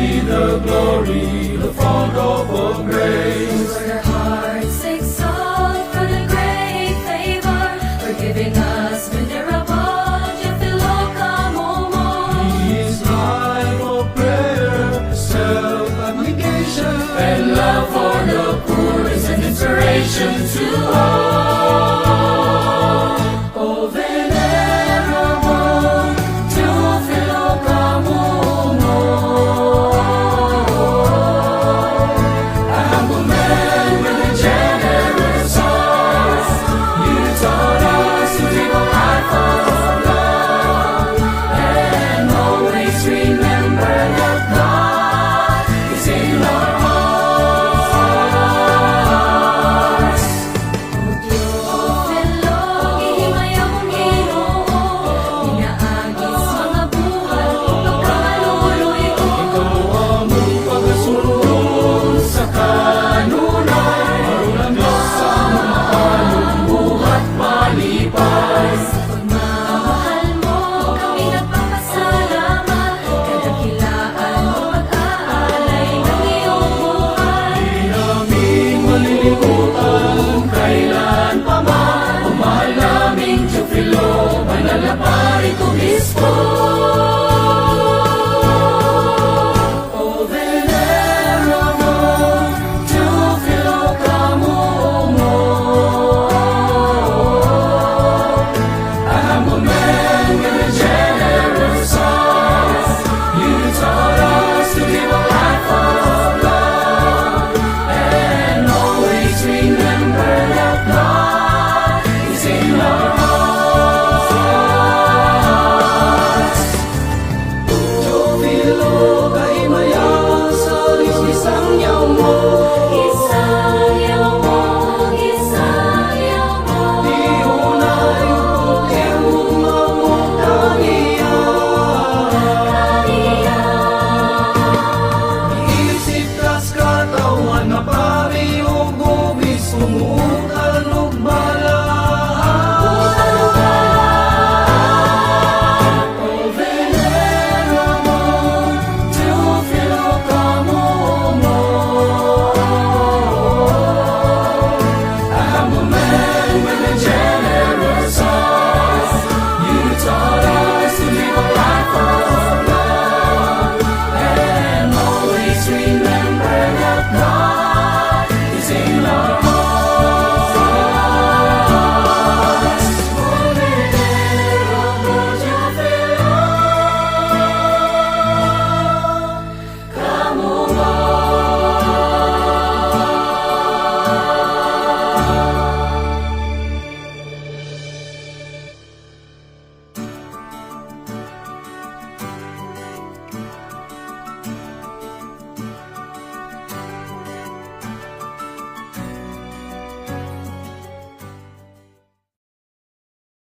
be the glory, the font of all grace. Lord, our hearts exalt for the great favor, for giving us venerable Theotokos. His life of prayer, self-abnegation, And love for the poor is an inspiration to all. O venerable Theotokos, a humble man with a generous heart, you taught us to live a life of love, and always remember that God is in our hearts. O Teofilo, ihimayang Ginoo, inaagis mga buhay, pagkaluloy ko. among pagasulong sa kanunay, marulang sa mga palong buhat malipay. Sa pagmamahal mo, kami nagpapasalamat, kadakilaan mo pag-aalay ng iyong buhay. Di namin malilimutan kailan pa man, ang mahal naming Teofilo, banal na Parito Obispo. O venerable Teofilo Kamumo, A humble man with a generous heart, you taught us to live a life of love, and always remember that God is in our hearts. Teofilo,